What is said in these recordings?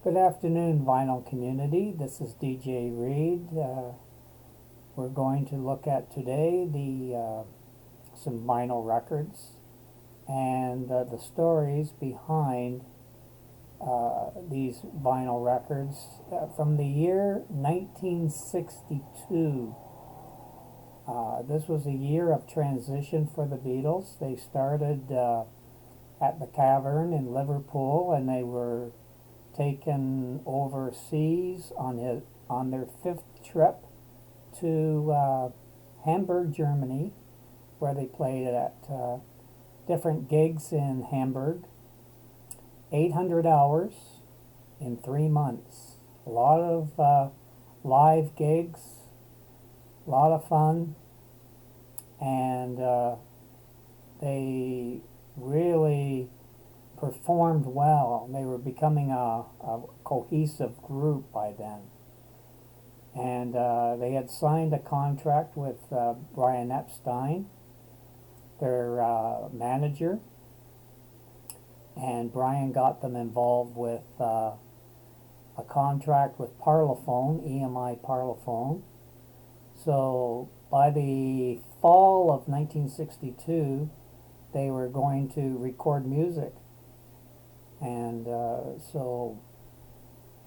Good afternoon, vinyl community. This is DJ Reed. We're going to look at today some vinyl records and the stories behind these vinyl records from the year 1962. This was a year of transition for the Beatles. They started at the Cavern in Liverpool, and they were taken overseas on their fifth trip to Hamburg, Germany, where they played at different gigs in Hamburg. 800 hours in 3 months. A lot of live gigs, a lot of fun, and they really performed well. They were becoming a cohesive group by then. And they had signed a contract with Brian Epstein, their manager, and Brian got them involved with a contract with Parlophone, EMI Parlophone. So by the fall of 1962, they were going to record music. And so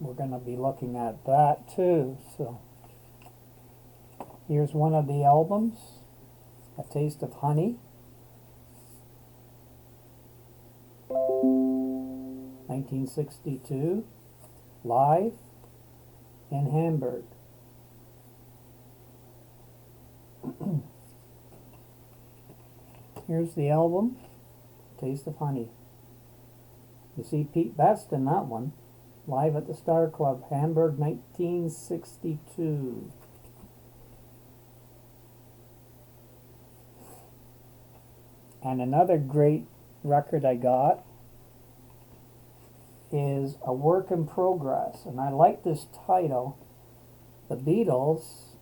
we're going to be looking at that too. So here's one of the albums, A Taste of Honey, 1962, live in Hamburg. Here's the album, Taste of Honey. You see Pete Best in that one, live at the Star Club, Hamburg, 1962. And another great record I got is A Work in Progress. And I like this title, The Beatles,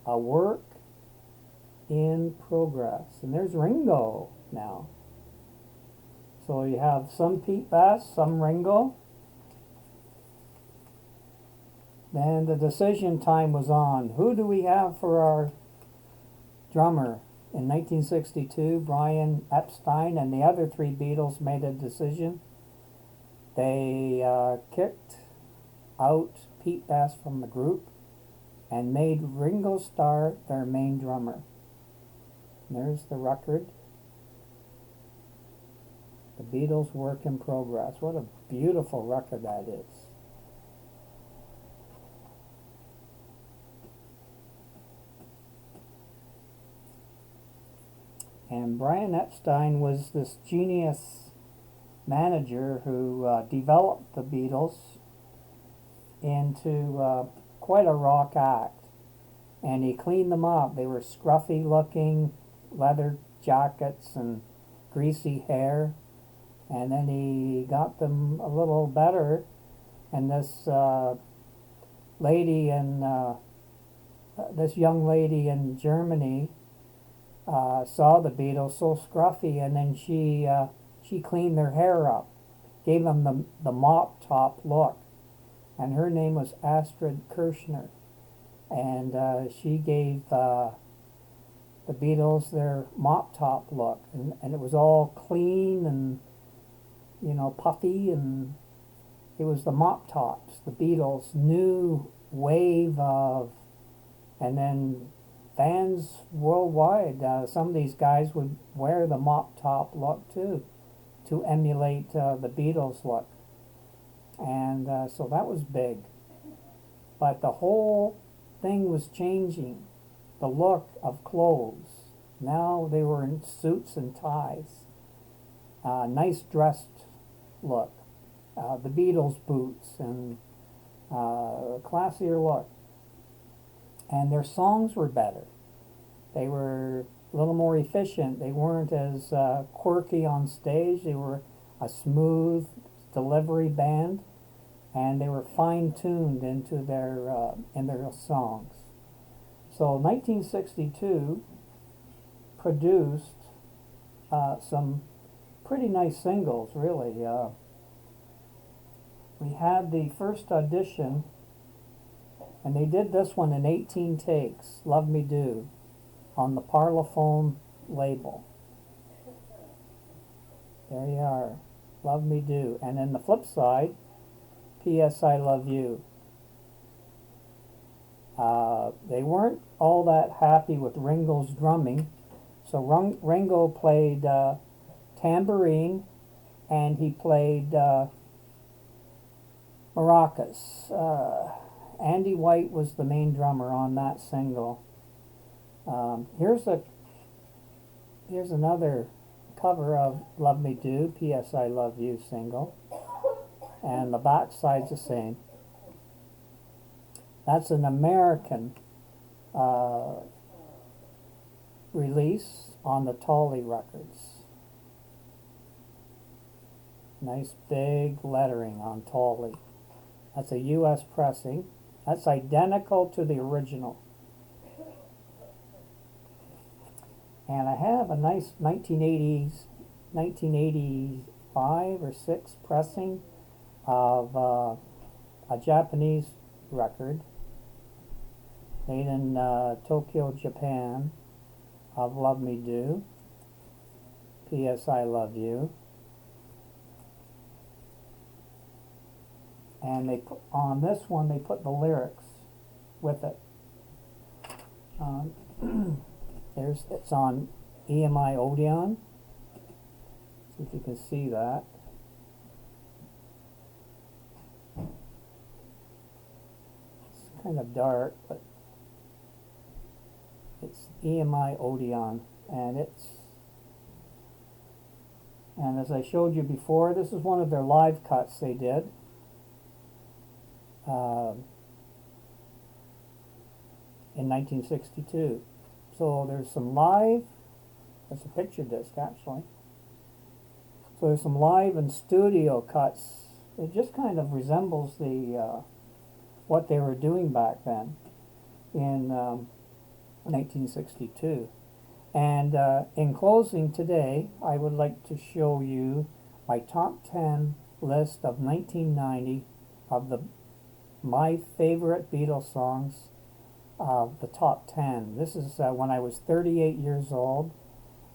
A Work in Progress. And there's Ringo now. So you have some Pete Best, some Ringo. Then the decision time was on. Who do we have for our drummer? In 1962, Brian Epstein and the other three Beatles made a decision. They kicked out Pete Best from the group and made Ringo Starr their main drummer. And there's the record. The Beatles' Work in Progress. What a beautiful record that is. And Brian Epstein was this genius manager who developed the Beatles into quite a rock act. And he cleaned them up. They were scruffy looking, leather jackets and greasy hair. And then he got them a little better, and this this young lady in Germany saw the Beatles so scruffy, and then she cleaned their hair up, gave them the mop top look, and her name was Astrid Kirchner, and she gave the Beatles their mop top look, and it was all clean and puffy, and it was the mop tops, the Beatles' new wave of, and then fans worldwide, some of these guys would wear the mop top look too, to emulate the Beatles look, and so that was big. But the whole thing was changing, the look of clothes. Now they were in suits and ties, nice dressed look, the Beatles boots, and classier look. And their songs were better. They were a little more efficient. They weren't as quirky on stage. They were a smooth delivery band, and they were fine-tuned into in their songs. So 1962 produced some pretty nice singles, really. we had the first audition, and they did this one in 18 takes, Love Me Do, on the Parlophone label. There you are, Love Me Do. And then the flip side, P.S. I Love You. They weren't all that happy with Ringo's drumming, so Ringo played tambourine, and he played maracas. Andy White was the main drummer on that single. Here's another cover of Love Me Do, P.S. I Love You single, and the back side's the same. That's an American release on the Tolly Records. Nice big lettering on Tolly. That's a U.S. pressing. That's identical to the original. And I have a nice 1985 or 6 pressing of a Japanese record made in Tokyo, Japan, of Love Me Do, P.S. I Love You. And they put, on this one, they put the lyrics with it. It's on EMI Odeon. See if you can see that. It's kind of dark, but it's EMI Odeon, and as I showed you before, this is one of their live cuts they did. In 1962. So there's some live, that's a picture disc actually. So there's some live and studio cuts. It just kind of resembles the what they were doing back then in 1962. And in closing today, I would like to show you my top 10 list of 1990 of my favorite Beatles songs of the top 10. This is when I was 38 years old,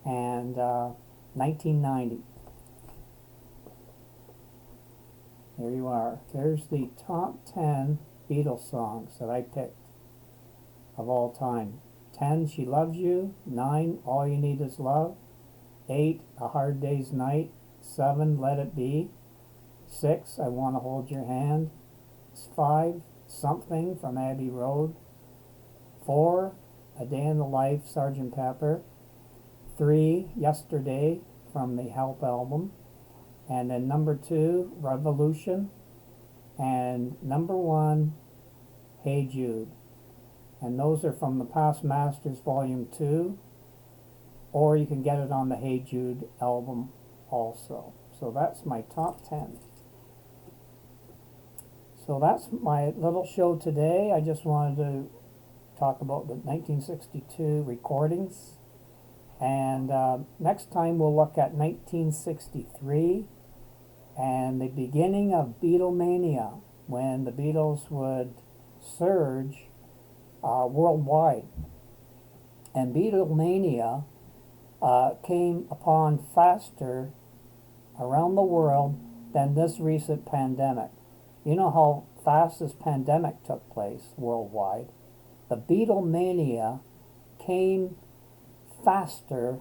and 1990. There you are. There's the top 10 Beatles songs that I picked of all time. 10, She Loves You. 9, All You Need Is Love. 8, A Hard Day's Night. 7, Let It Be. 6, I Want to Hold Your Hand. 5, Something from Abbey Road. 4, A Day in the Life, Sgt. Pepper. 3, Yesterday from the Help album. And then number 2, Revolution. And number 1, Hey Jude. And those are from the Past Masters Volume 2. Or you can get it on the Hey Jude album also. So that's my top 10. So that's my little show today. I just wanted to talk about the 1962 recordings. And next time we'll look at 1963 and the beginning of Beatlemania, when the Beatles would surge worldwide. And Beatlemania came upon faster around the world than this recent pandemic. You know how fast this pandemic took place worldwide. The Beatlemania came faster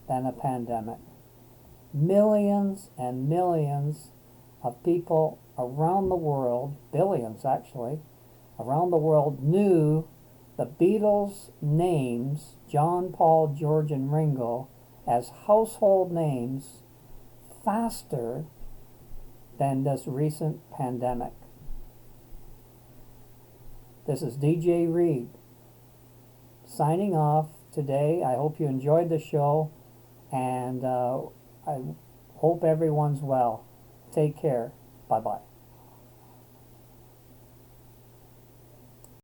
than a pandemic. Millions and millions of people around the world, billions actually, around the world knew the Beatles' names, John, Paul, George, and Ringo, as household names faster than this recent pandemic. This is DJ Reed signing off today. I hope you enjoyed the show, and I hope everyone's well. Take care. Bye-bye.